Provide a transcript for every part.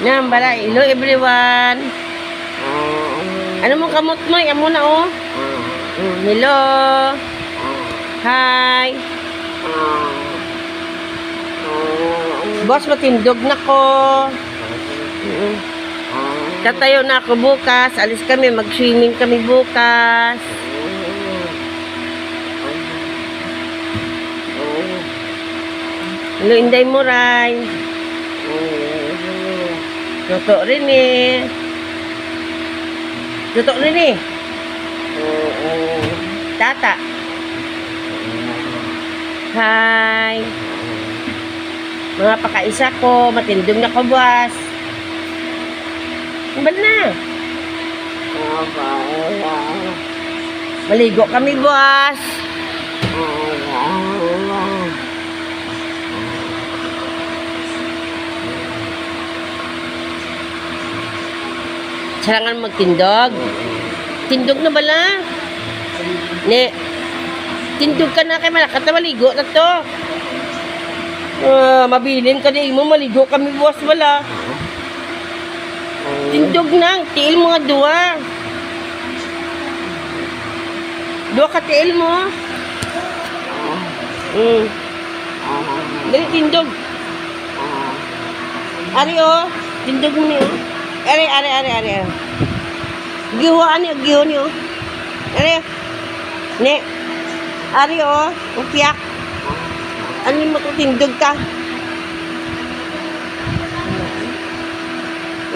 Nambala, hello everyone. Ano mong kamot mo? Yan muna oh. Hello. Hi. Boss, matindog na ko. Tatayo na ako bukas. Alis kami, mag-swimming kami bukas. Hello, Inday Muray. Toto rin eh. Toto rin eh. Tata. Hi. Mga pakaisa ko. Matindog na ko, boss. Imbal na. Maligo kami, boss. Sarangan magtindog. Tindog na bala. Ne. Tindog ka na kay malakat na maligo na to. Mabilin ka din mo maligo kami buwas wala. Tindog na. Tiil mga dua. Dua ka tiil mo. Dali tindog. Ari oh. Tindog mo niyo. Are. Gihuan niyo. Are. Ne. Are oh, upiak. Ano mo tindog ka?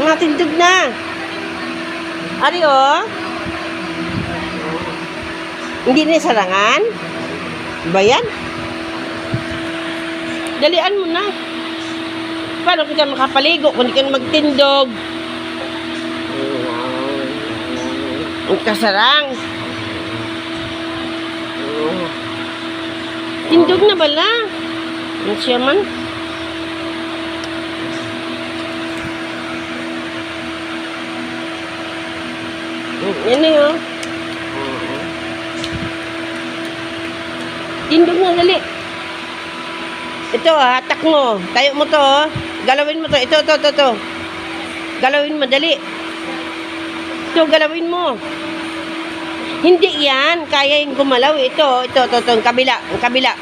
Nga tindog na. Are oh. Hindi na sarangan. Bayan. Dalian mo na. Paano kita makapaligo kung hindi ka magtindog? Ang kasarang. Tindog na bala. Ang siya man. Yan na yun. Tindog na, dali. Ito hatak mo. Tayo mo to. Galawin mo to. Ito. Galawin mo, dali. Ito, galawin mo. Hindi yan. Kaya yung gumalaw. Ito. Yung kabila. Yung kabila.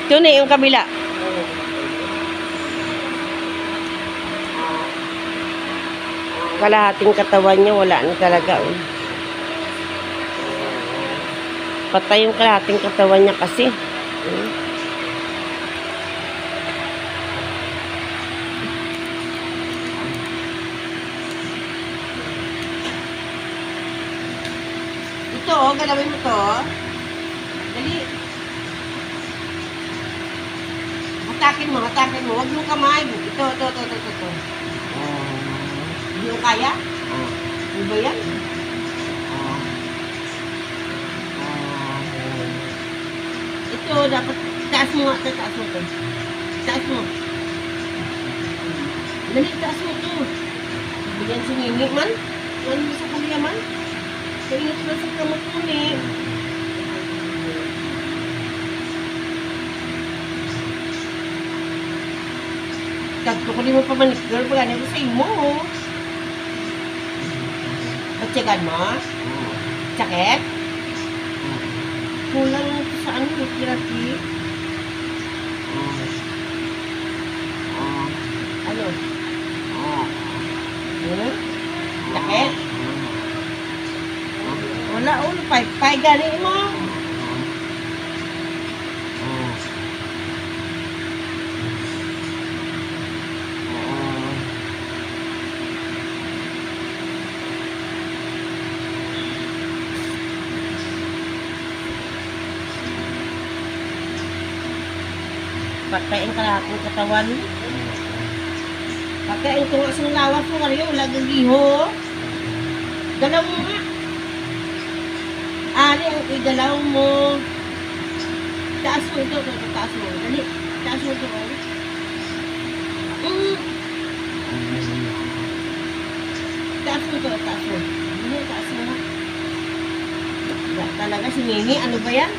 Ito na yung kabila. Kalahating katawan niya. Wala na talaga. Patay yung kalahating katawan niya kasi. Ito, galawin mo to. Dali. Hatakin mo. Huwag mo kamay. Ito. Hindi mo kaya? Ano ba yan? Ito, dapat taas mo nga. Taas mo to. Taas mo. Dali, taas mo to. Bigyan sumingit man. Ano mo sa kuliya man? Kainit na sa kamot mo ni. Tagto ko din mo pa manik girl. Pag ano sa imo. Pagtsagan mo? Sakit? Kulang sa ano, therapy. Ano? Sakit? Wala, pay gani mo. Pagkain ka lahat ng katawan. Pagkain ko nga sa lawas mo ngayon, wala gagiho. Dalaw mo nga. Ari, ang idalaw mo. Taas mo ito. Taas mo. Dali. Taas mo ito. Taas mo ito. Taas mo. Dali, taas mo. Talaga si Mimi. Ano ba yan?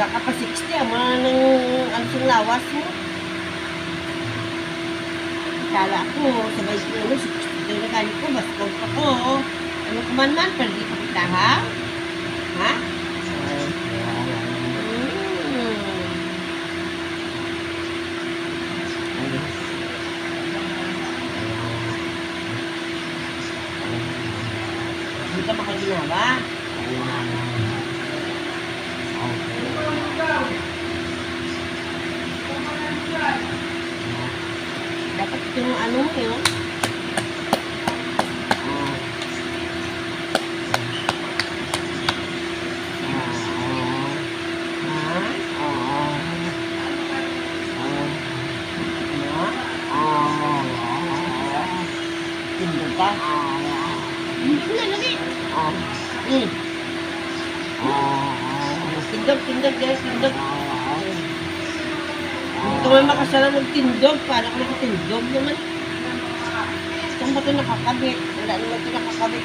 Wala ka pa 60, amo na ng ansong lawas mo. Kala ko, sabay ano, 60 daw na galing ko, basta pa ko. Ano kuman, pero di pa kita, ha? Ha? Hindi ka makaginawa. Dapat yung ano yun. Tindog ka? Hindi na lagi. Tindog, guys, tindog. Hindi ka man makasala magtindog. Para ka nakatindog naman. Saan ba ito nakakabit? Wala naman ito nakakabit.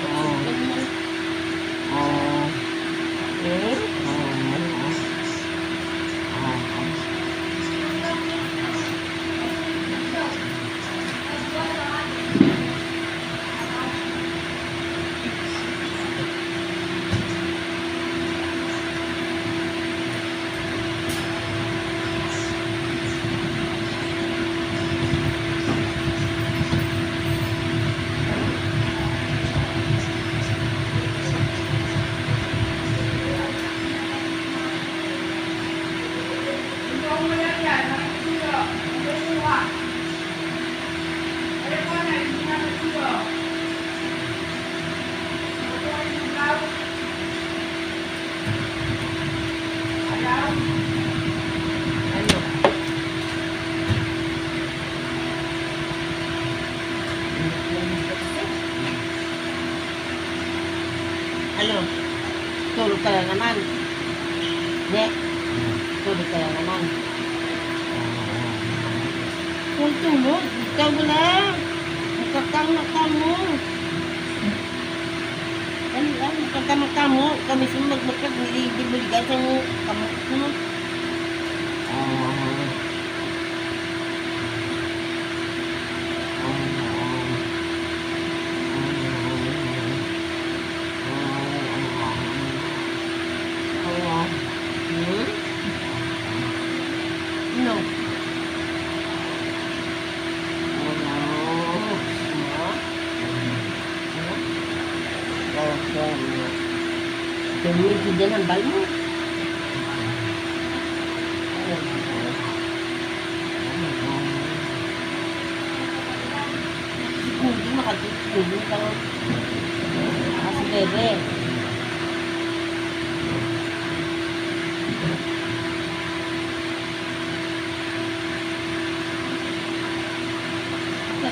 Ano? Tulog ka lang naman. Hindi. Tulog ka lang naman. Kung tulog, ikaw mo lang. Nakakang-mata mo. Ano lang, nakakang-mata mo. Kami sino magmakag, hindi mo ligan sa kamot mo. No. Tumulog ko dyan ang bal mo. Hindi makatulog ka. Kasi bebe.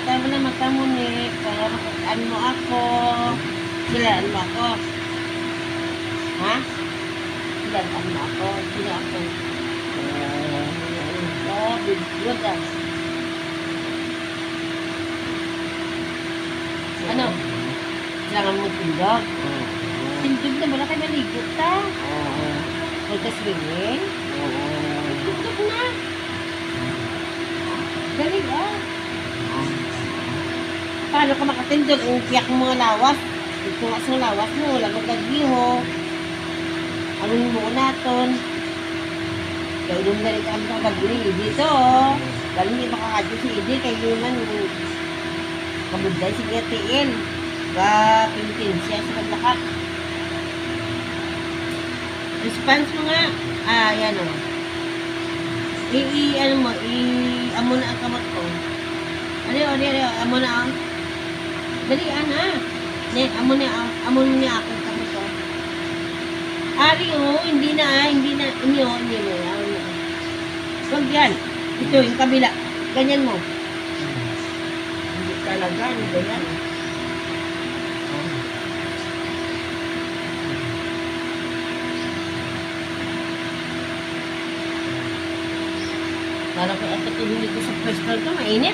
Kaya mo na mata mo ni, para makakaan mo ako. Silaan mo ako. Ha? Silaan mo ako. Sila ako. Good ah. Ano? Kailangan mo tindog? Tindog na, wala kayo maligo ta. Magka-swimming? Tindog na. Galing ah. Paano ka makatindog? Ang tiyak mo mga lawas. Kung asang lawas mo, wala magkagiho. Anong mo naton? Kaya yung galing ka ang magaguli. Dito, dahil hindi makakadyo si Idil. Kaya yung man, kabuday si GTL. Pintin siya sa paglakat. Response mo nga. Yan o. Ano mo, amo na ang kamot ko. Ano, amo na ang. Dali, ana. Amo niya akong kamot ko. Ari o, hindi na. Hindi na. Huwag yan. Ito, yung kabila. Ganyan mo. Hindi talaga, ano ba yan? Parang kung ipatulungan ko sa pwesto ito, mainit.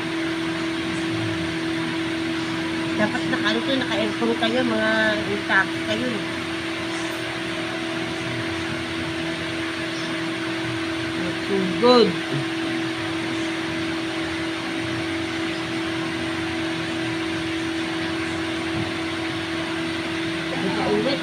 Dapat naka-aircon kayo, mga intact kayo. Good. Ulit.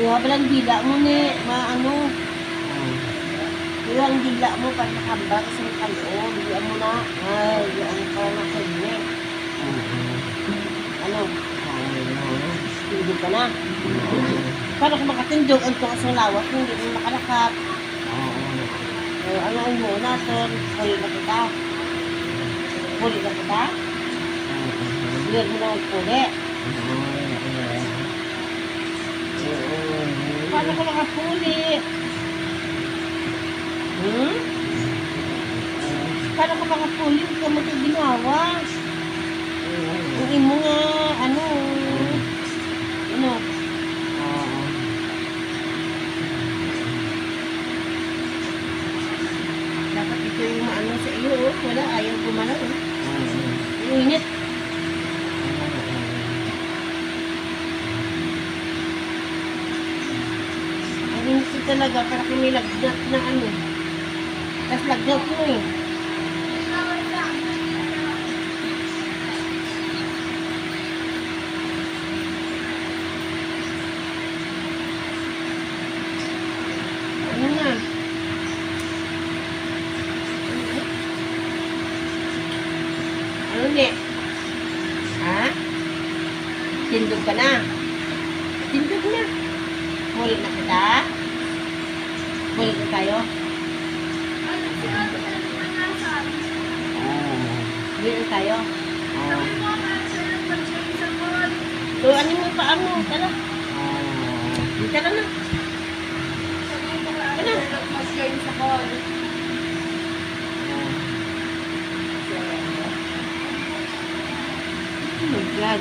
Iwa balang dila mo ni, maano. Iwa ang dila mo para nakamba kasi ng kalon. Iwa mo na. Ay, iwa ang para nakanya. Ano? Hindi ka na. Paano kung makatindog ang tukas ng lawak kung hindi mo makalakap? Ano ang muna natin? Huli na kita. Huli na kita? Huli mo na huli. Paano ko nakapuli? Paano ko makapuli? Huwag ka magkaginawa. Ang imo nga, ano? Dapat ito yung maano sa iyo, oh. Wala, ayaw gumalaw, oh. Init. Init talaga, para kung may lagnat na ano. Tapos lagnat mo eh. Ano na? Ano ni? Ha? Tindog ka na? Tindog na. Huli na kita? Huli na tayo? Huli na tayo? So, ano mo pa mo? Tara. Tara na. Tara. Mag-join sa call. Oh my God.